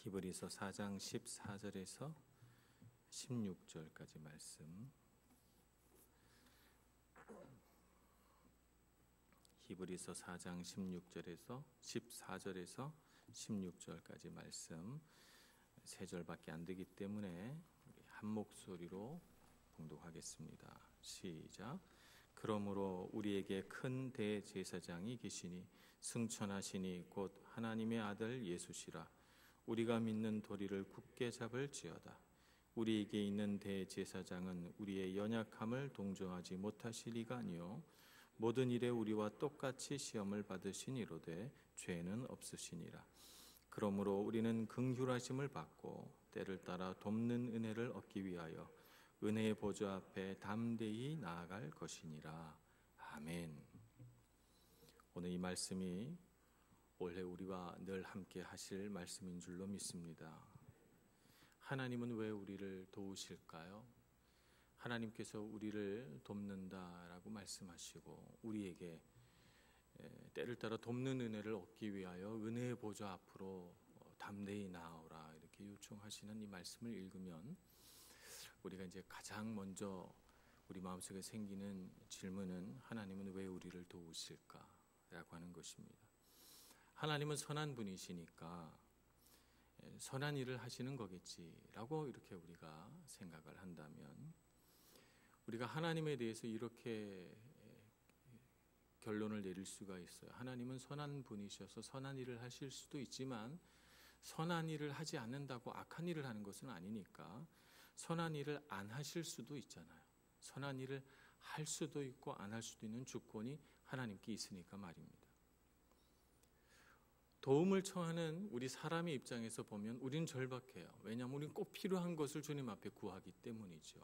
히브리서 4장 14절에서 16절까지 말씀. 히브리서 4장 16절에서 14절에서 16절까지 말씀. 세 절밖에 안 되기 때문에 한 목소리로 봉독하겠습니다. 시작. 그러므로 우리에게 큰 대제사장이 계시니 승천하시니 곧 하나님의 아들 예수시라. 우리가 믿는 도리를 굳게 잡을지어다. 우리에게 있는 대제사장은 우리의 연약함을 동정하지 못하실 이가 아니요 모든 일에 우리와 똑같이 시험을 받으시니로되 죄는 없으시니라. 그러므로 우리는 긍휼하심을 받고 때를 따라 돕는 은혜를 얻기 위하여 은혜의 보좌 앞에 담대히 나아갈 것이니라. 아멘. 오늘 이 말씀이 올해 우리와 늘 함께 하실 말씀인 줄로 믿습니다. 하나님은 왜 우리를 도우실까요? 하나님께서 우리를 돕는다라고 말씀하시고 우리에게 때를 따라 돕는 은혜를 얻기 위하여 은혜의 보좌 앞으로 담대히 나아오라 이렇게 요청하시는 이 말씀을 읽으면 우리가 이제 가장 먼저 우리 마음속에 생기는 질문은 하나님은 왜 우리를 도우실까라고 하는 것입니다. 하나님은 선한 분이시니까 선한 일을 하시는 거겠지라고 이렇게 우리가 생각을 한다면 우리가 하나님에 대해서 이렇게 결론을 내릴 수가 있어요. 하나님은 선한 분이셔서 선한 일을 하실 수도 있지만 선한 일을 하지 않는다고 악한 일을 하는 것은 아니니까 선한 일을 안 하실 수도 있잖아요. 선한 일을 할 수도 있고 안 할 수도 있는 주권이 하나님께 있으니까 말입니다. 도움을 청하는 우리 사람의 입장에서 보면 우리는 절박해요. 왜냐하면 우리는 꼭 필요한 것을 주님 앞에 구하기 때문이죠.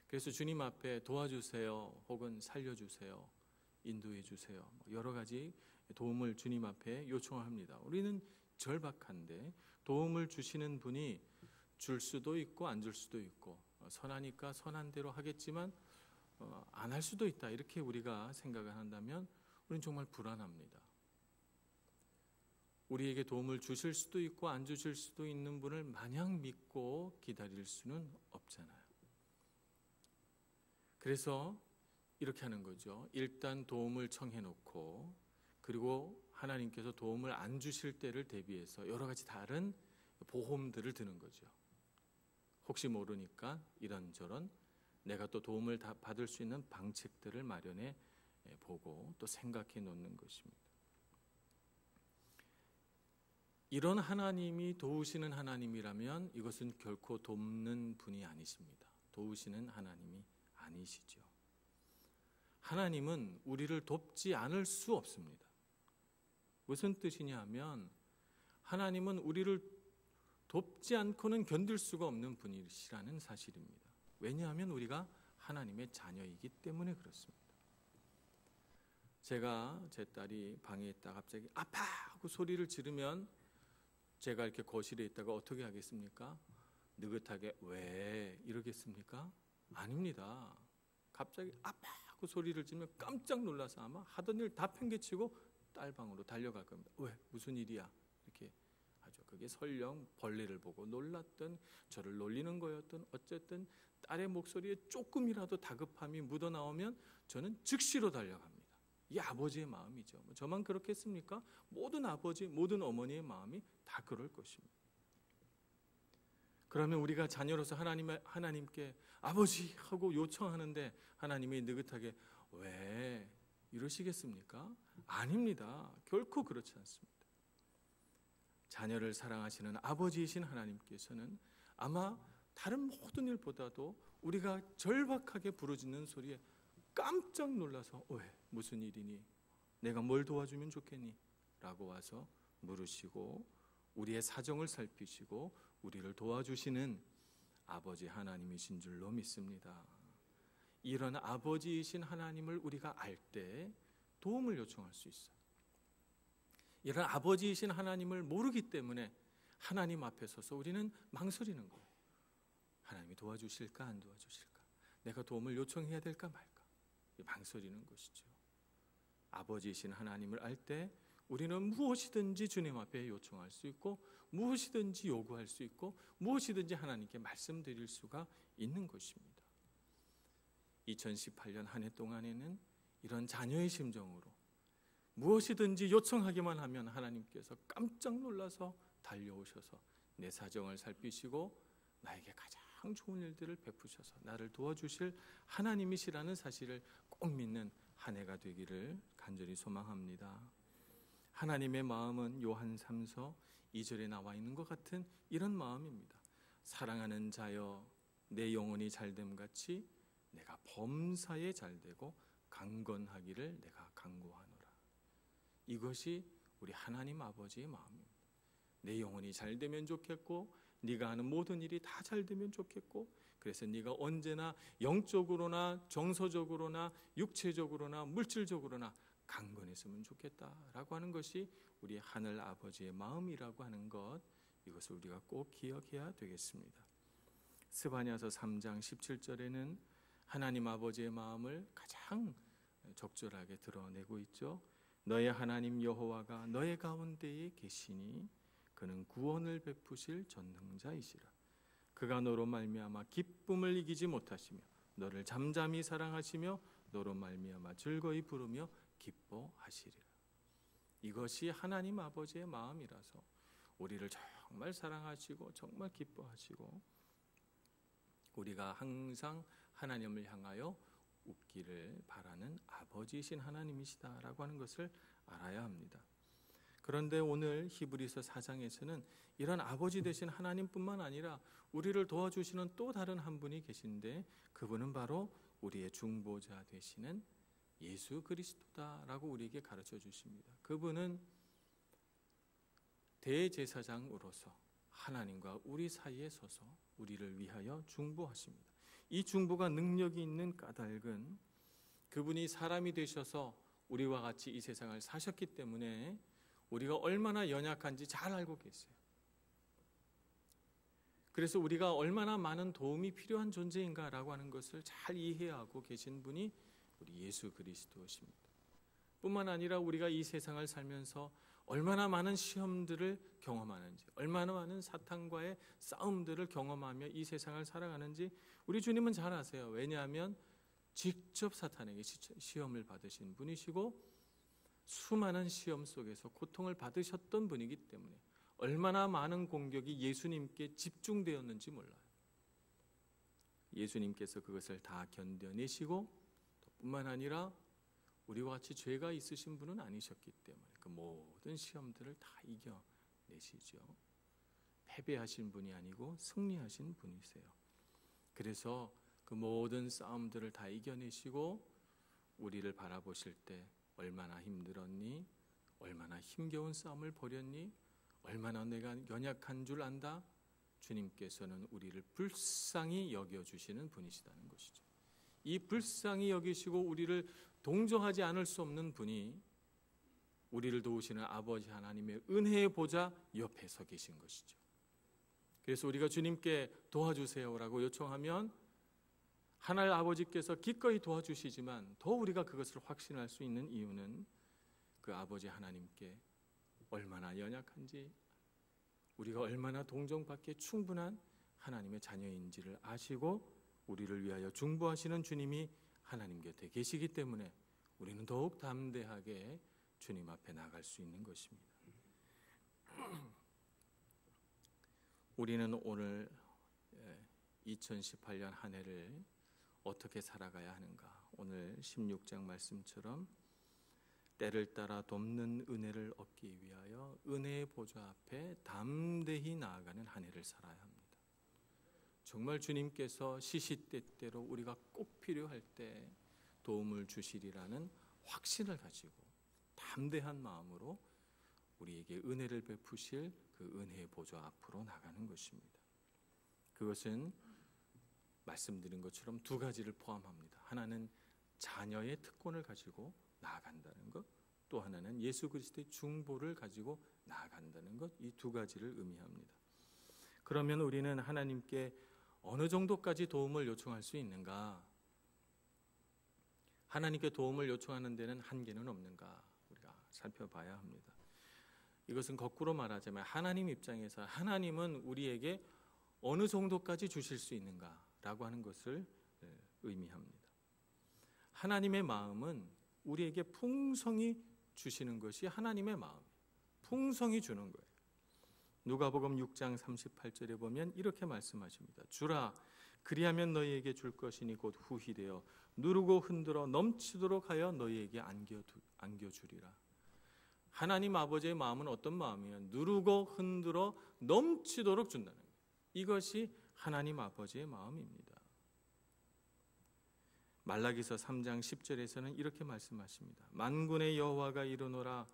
그래서 주님 앞에 도와주세요 혹은 살려주세요, 인도해 주세요, 여러 가지 도움을 주님 앞에 요청합니다. 우리는 절박한데 도움을 주시는 분이 줄 수도 있고 안 줄 수도 있고 선하니까 선한 대로 하겠지만 안 할 수도 있다 이렇게 우리가 생각을 한다면 우리는 정말 불안합니다. 우리에게 도움을 주실 수도 있고 안 주실 수도 있는 분을 마냥 믿고 기다릴 수는 없잖아요. 그래서 이렇게 하는 거죠. 일단 도움을 청해놓고 그리고 하나님께서 도움을 안 주실 때를 대비해서 여러 가지 다른 보험들을 드는 거죠. 혹시 모르니까 이런저런 내가 또 도움을 받을 수 있는 방책들을 마련해 보고 또 생각해 놓는 것입니다. 이런 하나님이 도우시는 하나님이라면 이것은 결코 돕는 분이 아니십니다. 도우시는 하나님이 아니시죠. 하나님은 우리를 돕지 않을 수 없습니다. 무슨 뜻이냐 하면 하나님은 우리를 돕지 않고는 견딜 수가 없는 분이시라는 사실입니다. 왜냐하면 우리가 하나님의 자녀이기 때문에 그렇습니다. 제가 제 딸이 방에 있다가 갑자기 아파! 하고 소리를 지르면 제가 이렇게 거실에 있다가 어떻게 하겠습니까? 느긋하게 왜 이러겠습니까? 아닙니다. 갑자기 아파! 하고 소리를 지르면 깜짝 놀라서 아마 하던 일 다 팽개치고 딸 방으로 달려갈 겁니다. 왜? 무슨 일이야? 이렇게 하죠. 그게 설령 벌레를 보고 놀랐든 저를 놀리는 거였든 어쨌든 딸의 목소리에 조금이라도 다급함이 묻어나오면 저는 즉시로 달려갑니다. 이 아버지의 마음이죠. 저만 그렇겠습니까? 모든 아버지, 모든 어머니의 마음이 다 그럴 것입니다. 그러면 우리가 자녀로서 하나님께 아버지 하고 요청하는데 하나님이 느긋하게 왜 이러시겠습니까? 아닙니다. 결코 그렇지 않습니다. 자녀를 사랑하시는 아버지이신 하나님께서는 아마 다른 모든 일보다도 우리가 절박하게 부르짖는 소리에 깜짝 놀라서 왜? 무슨 일이니? 내가 뭘 도와주면 좋겠니? 라고 와서 물으시고 우리의 사정을 살피시고 우리를 도와주시는 아버지 하나님이신 줄로 믿습니다. 이런 아버지이신 하나님을 우리가 알 때 도움을 요청할 수 있어요. 이런 아버지이신 하나님을 모르기 때문에 하나님 앞에 서서 우리는 망설이는 거예요. 하나님이 도와주실까 안 도와주실까? 내가 도움을 요청해야 될까 말까? 망설이는 것이죠. 아버지이신 하나님을 알 때 우리는 무엇이든지 주님 앞에 요청할 수 있고 무엇이든지 요구할 수 있고 무엇이든지 하나님께 말씀드릴 수가 있는 것입니다. 2018년 한 해 동안에는 이런 자녀의 심정으로 무엇이든지 요청하기만 하면 하나님께서 깜짝 놀라서 달려오셔서 내 사정을 살피시고 나에게 가장 좋은 일들을 베푸셔서 나를 도와주실 하나님이시라는 사실을 꼭 믿는 한 해가 되기를 간절히 소망합니다. 하나님의 마음은 요한 3서 2절에 나와 있는 것 같은 이런 마음입니다. 사랑하는 자여 내 영혼이 잘됨 같이 내가 범사에 잘되고 강건하기를 내가 간구하노라. 이것이 우리 하나님 아버지의 마음입니다. 내 영혼이 잘되면 좋겠고 네가 하는 모든 일이 다 잘되면 좋겠고 그래서 네가 언제나 영적으로나 정서적으로나 육체적으로나 물질적으로나 강건했으면 좋겠다라고 하는 것이 우리 하늘 아버지의 마음이라고 하는 것, 이것을 우리가 꼭 기억해야 되겠습니다. 스바냐서 3장 17절에는 하나님 아버지의 마음을 가장 적절하게 드러내고 있죠. 너의 하나님 여호와가 너의 가운데에 계시니 그는 구원을 베푸실 전능자이시라. 그가 너로 말미암아 기쁨을 이기지 못하시며 너를 잠잠히 사랑하시며 너로 말미암아 즐거이 부르며 기뻐하시리라. 이것이 하나님 아버지의 마음이라서 우리를 정말 사랑하시고 정말 기뻐하시고 우리가 항상 하나님을 향하여 웃기를 바라는 아버지이신 하나님이시다라고 하는 것을 알아야 합니다. 그런데 오늘 히브리서 4장에서는 이런 아버지 되신 하나님뿐만 아니라 우리를 도와주시는 또 다른 한 분이 계신데 그분은 바로 우리의 중보자 되시는 예수 그리스도다라고 우리에게 가르쳐 주십니다. 그분은 대제사장으로서 하나님과 우리 사이에 서서 우리를 위하여 중보하십니다. 이 중보가 능력이 있는 까닭은 그분이 사람이 되셔서 우리와 같이 이 세상을 사셨기 때문에 우리가 얼마나 연약한지 잘 알고 계세요. 그래서 우리가 얼마나 많은 도움이 필요한 존재인가라고 하는 것을 잘 이해하고 계신 분이 우리 예수 그리스도십니다. 뿐만 아니라 우리가 이 세상을 살면서 얼마나 많은 시험들을 경험하는지, 얼마나 많은 사탄과의 싸움들을 경험하며 이 세상을 살아가는지 우리 주님은 잘 아세요. 왜냐하면 직접 사탄에게 시험을 받으신 분이시고 수많은 시험 속에서 고통을 받으셨던 분이기 때문에 얼마나 많은 공격이 예수님께 집중되었는지 몰라요. 예수님께서 그것을 다 견뎌내시고 뿐만 아니라 우리와 같이 죄가 있으신 분은 아니셨기 때문에 그 모든 시험들을 다 이겨내시죠. 패배하신 분이 아니고 승리하신 분이세요. 그래서 그 모든 싸움들을 다 이겨내시고 우리를 바라보실 때 얼마나 힘들었니? 얼마나 힘겨운 싸움을 벌였니? 얼마나 내가 연약한 줄 안다? 주님께서는 우리를 불쌍히 여겨주시는 분이시다는 것이죠. 이 불쌍히 여기시고 우리를 동정하지 않을 수 없는 분이 우리를 도우시는 아버지 하나님의 은혜의 보좌 옆에 서 계신 것이죠. 그래서 우리가 주님께 도와주세요라고 요청하면 하나님 아버지께서 기꺼이 도와주시지만 더 우리가 그것을 확신할 수 있는 이유는 그 아버지 하나님께 얼마나 연약한지 우리가 얼마나 동정받기에 충분한 하나님의 자녀인지를 아시고 우리를 위하여 중보하시는 주님이 하나님 곁에 계시기 때문에 우리는 더욱 담대하게 주님 앞에 나갈 수 있는 것입니다. 우리는 오늘 2018년 한 해를 어떻게 살아가야 하는가? 오늘 16장 말씀처럼 때를 따라 돕는 은혜를 얻기 위하여 은혜의 보좌 앞에 담대히 나아가는 한 해를 살아야 합니다. 정말 주님께서 시시때때로 우리가 꼭 필요할 때 도움을 주시리라는 확신을 가지고 담대한 마음으로 우리에게 은혜를 베푸실 그 은혜의 보좌 앞으로 나가는 것입니다. 그것은 말씀드린 것처럼 두 가지를 포함합니다. 하나는 자녀의 특권을 가지고 나아간다는 것, 또 하나는 예수 그리스도의 중보를 가지고 나아간다는 것, 이 두 가지를 의미합니다. 그러면 우리는 하나님께 어느 정도까지 도움을 요청할 수 있는가? 하나님께 도움을 요청하는 데는 한계는 없는가? 우리가 살펴봐야 합니다. 이것은 거꾸로 말하자면 하나님 입장에서 하나님은 우리에게 어느 정도까지 주실 수 있는가라고 하는 것을 의미합니다. 하나님의 마음은 우리에게 풍성히 주시는 것이 하나님의 마음이에요. 풍성히 주는 거예요. 누가복음 6장 38절에 보면 이렇게 말씀하십니다. 주라, 그리하면 너희에게 줄 것이니 곧 후히 되어 누르고 흔들어 넘치도록 하여 너희에게 안겨주리라. 하나님 아버지의 마음은 어떤 마음이에요? 누르고 흔들어 넘치도록 준다는 거예요. 이것이 하나님 아버지의 마음입니다. 말라기서 3장 10절에서는 이렇게 말씀하십니다. 만군의 여호와가 이르노라,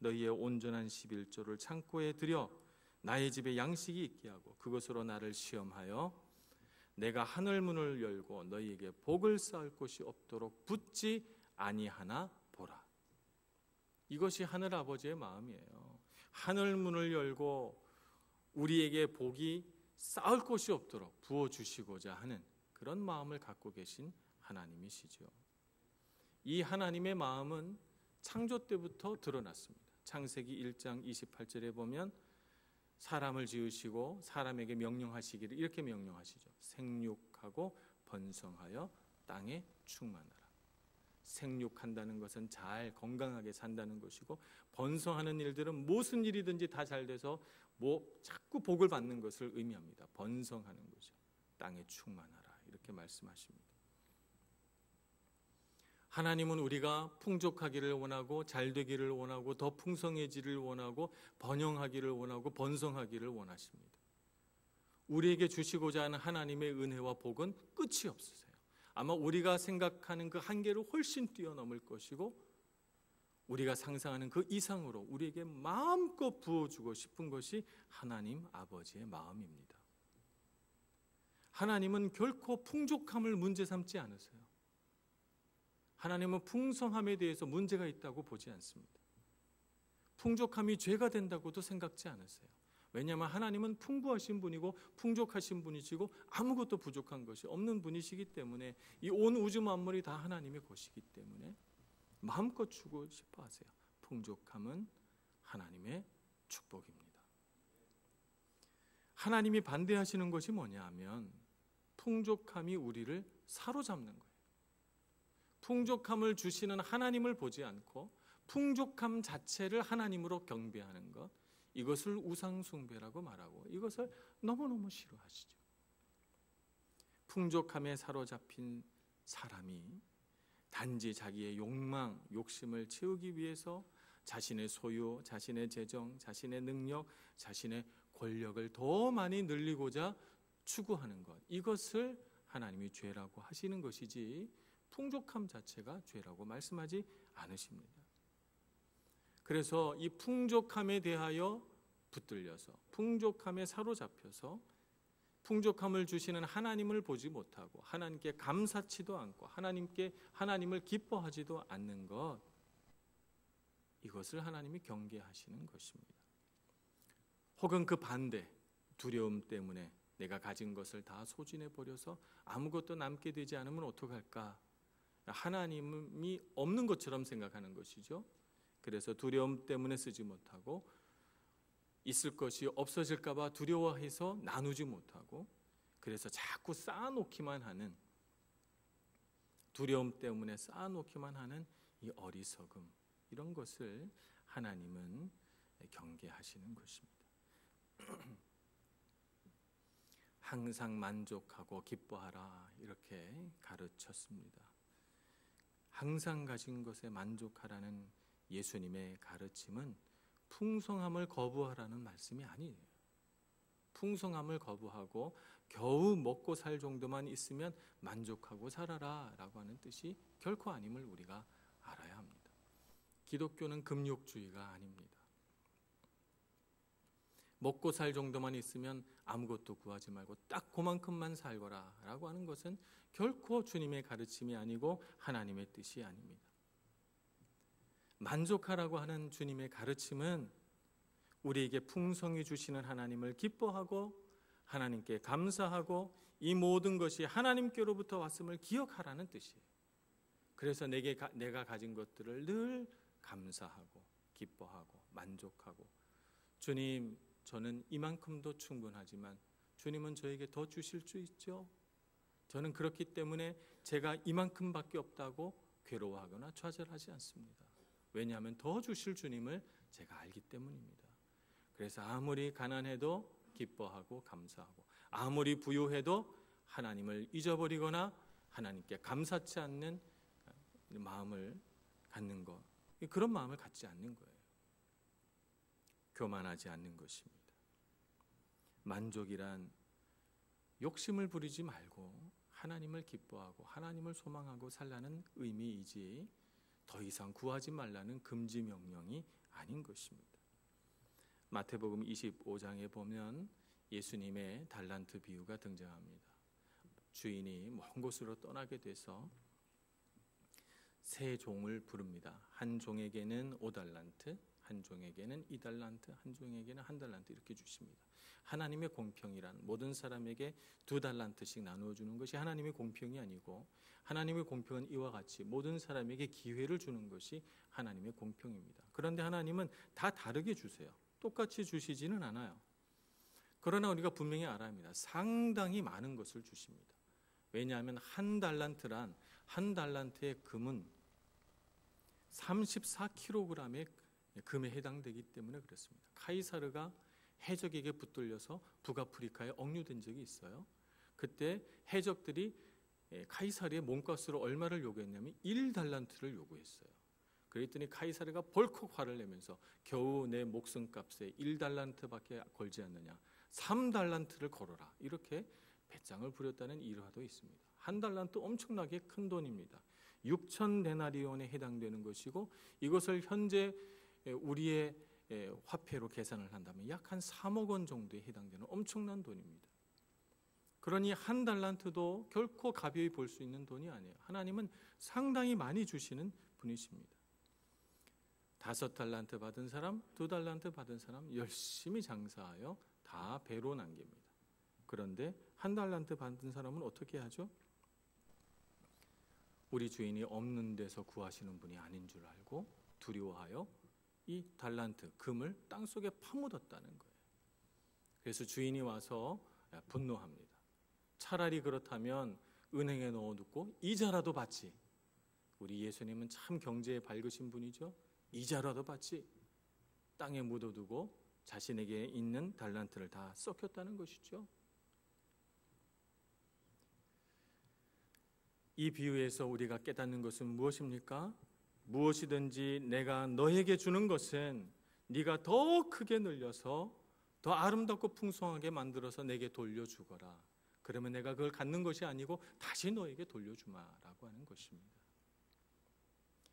너희의 온전한 11조를 창고에 들여 나의 집에 양식이 있게 하고 그것으로 나를 시험하여 내가 하늘 문을 열고 너희에게 복을 쌓을 곳이 없도록 붙지 아니하나 보라. 이것이 하늘 아버지의 마음이에요. 하늘 문을 열고 우리에게 복이 쌓을 곳이 없도록 부어주시고자 하는 그런 마음을 갖고 계신 하나님이시죠. 이 하나님의 마음은 창조 때부터 드러났습니다. 창세기 1장 28절에 보면 사람을 지으시고 사람에게 명령하시기를 이렇게 명령하시죠. 생육하고 번성하여 땅에 충만하라. 생육한다는 것은 잘 건강하게 산다는 것이고, 번성하는 일들은 무슨 일이든지 다 잘 돼서 자꾸 복을 받는 것을 의미합니다. 번성하는 거죠. 땅에 충만하라 이렇게 말씀하십니다. 하나님은 우리가 풍족하기를 원하고 잘 되기를 원하고 더 풍성해지기를 원하고 번영하기를 원하고 번성하기를 원하십니다. 우리에게 주시고자 하는 하나님의 은혜와 복은 끝이 없으세요. 아마 우리가 생각하는 그 한계를 훨씬 뛰어넘을 것이고 우리가 상상하는 그 이상으로 우리에게 마음껏 부어주고 싶은 것이 하나님 아버지의 마음입니다. 하나님은 결코 풍족함을 문제 삼지 않으세요. 하나님은 풍성함에 대해서 문제가 있다고 보지 않습니다. 풍족함이 죄가 된다고도 생각지 않으세요. 왜냐하면 하나님은 풍부하신 분이고 풍족하신 분이시고 아무것도 부족한 것이 없는 분이시기 때문에 이 온 우주 만물이 다 하나님의 것이기 때문에 마음껏 주고 싶어 하세요. 풍족함은 하나님의 축복입니다. 하나님이 반대하시는 것이 뭐냐 하면 풍족함이 우리를 사로잡는 거예요. 풍족함을 주시는 하나님을 보지 않고 풍족함 자체를 하나님으로 경배하는 것, 이것을 우상숭배라고 말하고 이것을 너무너무 싫어하시죠. 풍족함에 사로잡힌 사람이 단지 자기의 욕망, 욕심을 채우기 위해서 자신의 소유, 자신의 재정, 자신의 능력, 자신의 권력을 더 많이 늘리고자 추구하는 것, 이것을 하나님이 죄라고 하시는 것이지 풍족함 자체가 죄라고 말씀하지 않으십니다. 그래서 이 풍족함에 대하여 붙들려서 풍족함에 사로잡혀서 풍족함을 주시는 하나님을 보지 못하고 하나님께 감사치도 않고 하나님을 기뻐하지도 않는 것, 이것을 하나님이 경계하시는 것입니다. 혹은 그 반대, 두려움 때문에 내가 가진 것을 다 소진해 버려서 아무것도 남게 되지 않으면 어떡할까? 하나님이 없는 것처럼 생각하는 것이죠. 그래서 두려움 때문에 쓰지 못하고 있을 것이 없어질까 봐 두려워해서 나누지 못하고 그래서 자꾸 쌓아놓기만 하는, 두려움 때문에 쌓아놓기만 하는 이 어리석음, 이런 것을 하나님은 경계하시는 것입니다. 항상 만족하고 기뻐하라 이렇게 가르쳤습니다. 항상 가진 것에 만족하라는 예수님의 가르침은 풍성함을 거부하라는 말씀이 아니에요. 풍성함을 거부하고 겨우 먹고 살 정도만 있으면 만족하고 살아라 라고 하는 뜻이 결코 아님을 우리가 알아야 합니다. 기독교는 금욕주의가 아닙니다. 먹고 살 정도만 있으면 아무것도 구하지 말고 딱 그만큼만 살거라 라고 하는 것은 결코 주님의 가르침이 아니고 하나님의 뜻이 아닙니다. 만족하라고 하는 주님의 가르침은 우리에게 풍성히 주시는 하나님을 기뻐하고 하나님께 감사하고 이 모든 것이 하나님께로부터 왔음을 기억하라는 뜻이에요. 그래서 내가 가진 것들을 늘 감사하고 기뻐하고 만족하고 주님, 저는 이만큼도 충분하지만 주님은 저에게 더 주실 수 있죠? 저는 그렇기 때문에 제가 이만큼밖에 없다고 괴로워하거나 좌절하지 않습니다. 왜냐하면 더 주실 주님을 제가 알기 때문입니다. 그래서 아무리 가난해도 기뻐하고 감사하고, 아무리 부유해도 하나님을 잊어버리거나 하나님께 감사치 않는 마음을 갖는 것, 그런 마음을 갖지 않는 거예요. 교만하지 않는 것입니다. 만족이란 욕심을 부리지 말고 하나님을 기뻐하고 하나님을 소망하고 살라는 의미이지 더 이상 구하지 말라는 금지 명령이 아닌 것입니다. 마태복음 25장에 보면 예수님의 달란트 비유가 등장합니다. 주인이 먼 곳으로 떠나게 돼서 세 종을 부릅니다. 한 종에게는 5달란트, 한 종에게는 2달란트, 한 종에게는 1달란트 이렇게 주십니다. 하나님의 공평이란 모든 사람에게 2달란트씩 나누어 주는 것이 하나님의 공평이 아니고, 하나님의 공평은 이와 같이 모든 사람에게 기회를 주는 것이 하나님의 공평입니다. 그런데 하나님은 다 다르게 주세요. 똑같이 주시지는 않아요. 그러나 우리가 분명히 알아야 합니다. 상당히 많은 것을 주십니다. 왜냐하면 한 달란트의 금은 34kg의 금에 해당되기 때문에 그렇습니다. 카이사르가 해적에게 붙들려서 북아프리카에 억류된 적이 있어요. 그때 해적들이 카이사르의 몸값으로 얼마를 요구했냐면 1달란트를 요구했어요. 그랬더니 카이사르가 벌컥 화를 내면서 겨우 내 목숨값에 1달란트밖에 걸지 않느냐, 3달란트를 걸어라, 이렇게 배짱을 부렸다는 일화도 있습니다. 한 달란트 엄청나게 큰 돈입니다. 6,000데나리온에 해당되는 것이고, 이것을 현재 우리의 화폐로 계산을 한다면 약 한 3억 원 정도에 해당되는 엄청난 돈입니다. 그러니 한 달란트도 결코 가벼이 볼 수 있는 돈이 아니에요. 하나님은 상당히 많이 주시는 분이십니다. 5달란트 받은 사람, 2달란트 받은 사람 열심히 장사하여 다 배로 남깁니다. 그런데 1달란트 받은 사람은 어떻게 하죠? 우리 주인이 없는 데서 구하시는 분이 아닌 줄 알고 두려워하여 이 달란트, 금을 땅속에 파묻었다는 거예요. 그래서 주인이 와서 분노합니다. 차라리 그렇다면 은행에 넣어두고 이자라도 받지. 우리 예수님은 참 경제에 밝으신 분이죠. 이자라도 받지. 땅에 묻어두고 자신에게 있는 달란트를 다 썩혔다는 것이죠. 이 비유에서 우리가 깨닫는 것은 무엇입니까? 무엇이든지 내가 너에게 주는 것은 네가 더 크게 늘려서 더 아름답고 풍성하게 만들어서 내게 돌려주거라. 그러면 내가 그걸 갖는 것이 아니고 다시 너에게 돌려주마라고 하는 것입니다.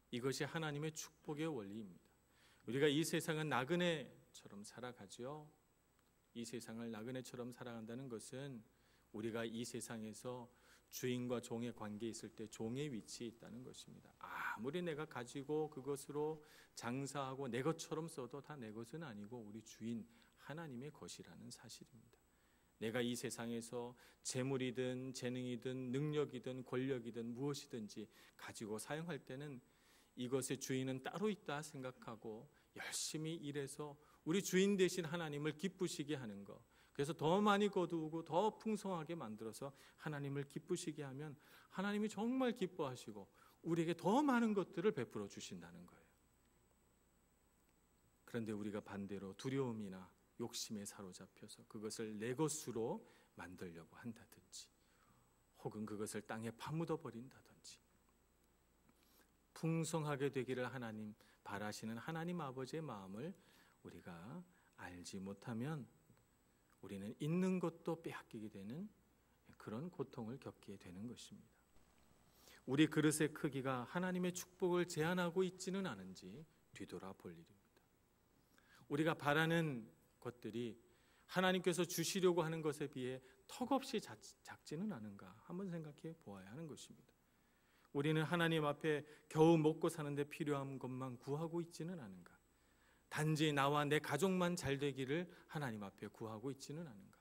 이것이 하나님의 축복의 원리입니다. 우리가 이 세상은 나그네처럼 살아가죠. 이 세상을 나그네처럼 살아간다는 것은 우리가 이 세상에서 주인과 종의 관계에 있을 때 종의 위치에 있다는 것입니다. 아무리 내가 가지고 그것으로 장사하고 내 것처럼 써도 다 내 것은 아니고 우리 주인 하나님의 것이라는 사실입니다. 내가 이 세상에서 재물이든 재능이든 능력이든 권력이든 무엇이든지 가지고 사용할 때는 이것의 주인은 따로 있다 생각하고 열심히 일해서 우리 주인 되신 하나님을 기쁘시게 하는 것, 그래서 더 많이 거두고 더 풍성하게 만들어서 하나님을 기쁘시게 하면 하나님이 정말 기뻐하시고 우리에게 더 많은 것들을 베풀어 주신다는 거예요. 그런데 우리가 반대로 두려움이나 욕심에 사로잡혀서 그것을 내 것으로 만들려고 한다든지 혹은 그것을 땅에 파묻어 버린다든지, 풍성하게 되기를 하나님 바라시는 하나님 아버지의 마음을 우리가 알지 못하면 우리는 있는 것도 빼앗기게 되는 그런 고통을 겪게 되는 것입니다. 우리 그릇의 크기가 하나님의 축복을 제한하고 있지는 않은지 뒤돌아볼 일입니다. 우리가 바라는 것들이 하나님께서 주시려고 하는 것에 비해 턱없이 작지는 않은가 한번 생각해 보아야 하는 것입니다. 우리는 하나님 앞에 겨우 먹고 사는데 필요한 것만 구하고 있지는 않은가? 단지 나와 내 가족만 잘 되기를 하나님 앞에 구하고 있지는 않은가?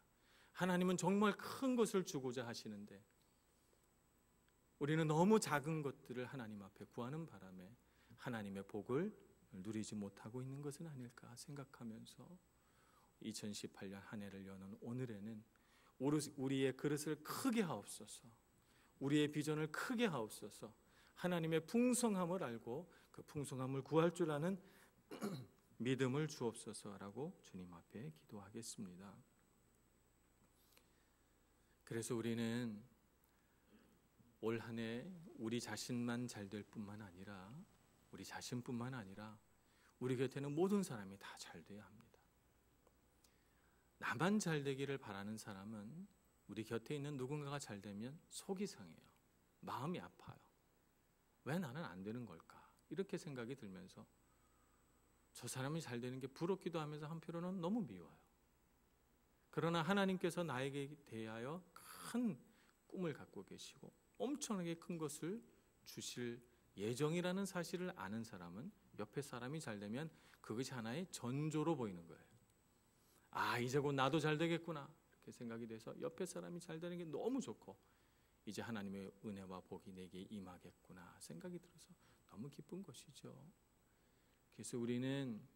하나님은 정말 큰 것을 주고자 하시는데 우리는 너무 작은 것들을 하나님 앞에 구하는 바람에 하나님의 복을 누리지 못하고 있는 것은 아닐까 생각하면서 2018년 한 해를 여는 오늘에는 우리의 그릇을 크게 하옵소서, 우리의 비전을 크게 하옵소서, 하나님의 풍성함을 알고 그 풍성함을 구할 줄 아는 믿음을 주옵소서라고 주님 앞에 기도하겠습니다. 그래서 우리는 올 한 해 우리 자신만 잘 될 뿐만 아니라, 우리 자신뿐만 아니라 우리 곁에는 모든 사람이 다 잘 돼야 합니다. 나만 잘 되기를 바라는 사람은 우리 곁에 있는 누군가가 잘 되면 속이 상해요. 마음이 아파요. 왜 나는 안 되는 걸까? 이렇게 생각이 들면서 저 사람이 잘 되는 게 부럽기도 하면서 한편으로는 너무 미워요. 그러나 하나님께서 나에게 대하여 큰 꿈을 갖고 계시고 엄청나게 큰 것을 주실 예정이라는 사실을 아는 사람은 옆에 사람이 잘 되면 그것이 하나의 전조로 보이는 거예요. 아, 이제 곧 나도 잘 되겠구나, 이렇게 생각이 돼서 옆에 사람이 잘 되는 게 너무 좋고, 이제 하나님의 은혜와 복이 내게 임하겠구나 생각이 들어서 너무 기쁜 것이죠. 그래서 우리는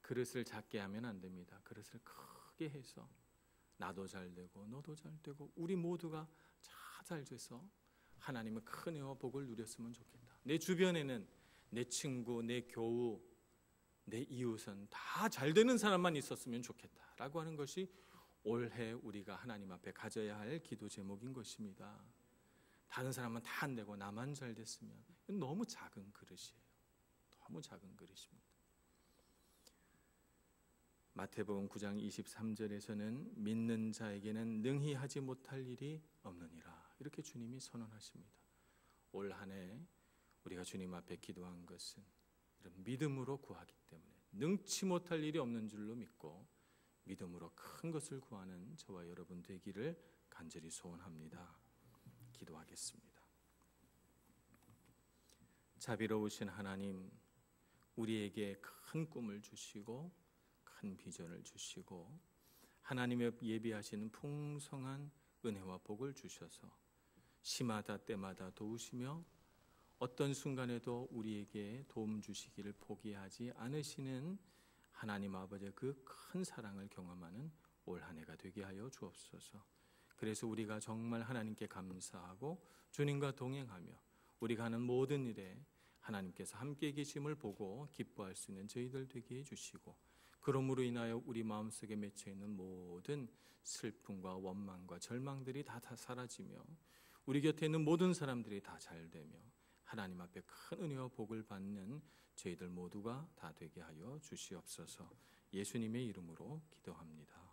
그릇을 작게 하면 안 됩니다. 그릇을 크게 해서 나도 잘 되고 너도 잘 되고 우리 모두가 잘 돼서 하나님의 큰 은혜와 복을 누렸으면 좋겠다. 내 주변에는 내 친구, 내 교우, 내 이웃은 다 잘 되는 사람만 있었으면 좋겠다라고 하는 것이 올해 우리가 하나님 앞에 가져야 할 기도 제목인 것입니다. 다른 사람은 다 안 되고 나만 잘 됐으면, 이건 너무 작은 그릇이에요. 너무 작은 그릇입니다. 마태복음 9장 23절에서는 믿는 자에게는 능히 하지 못할 일이 없느니라, 이렇게 주님이 선언하십니다. 올 한 해 우리가 주님 앞에 기도한 것은 이런 믿음으로 구하기 때문에 능치 못할 일이 없는 줄로 믿고 믿음으로 큰 것을 구하는 저와 여러분 되기를 간절히 소원합니다. 기도하겠습니다. 자비로우신 하나님, 우리에게 큰 꿈을 주시고 큰 비전을 주시고 하나님의 예비하시는 풍성한 은혜와 복을 주셔서 시마다 때마다 도우시며 어떤 순간에도 우리에게 도움 주시기를 포기하지 않으시는 하나님 아버지의 그 큰 사랑을 경험하는 올 한 해가 되게 하여 주옵소서. 그래서 우리가 정말 하나님께 감사하고 주님과 동행하며 우리가 하는 모든 일에 하나님께서 함께 계심을 보고 기뻐할 수 있는 저희들 되게 해주시고, 그러므로 인하여 우리 마음속에 맺혀 있는 모든 슬픔과 원망과 절망들이 다 사라지며 우리 곁에 있는 모든 사람들이 다 잘되며 하나님 앞에 큰 은혜와 복을 받는 저희들 모두가 다 되게 하여 주시옵소서. 예수님의 이름으로 기도합니다.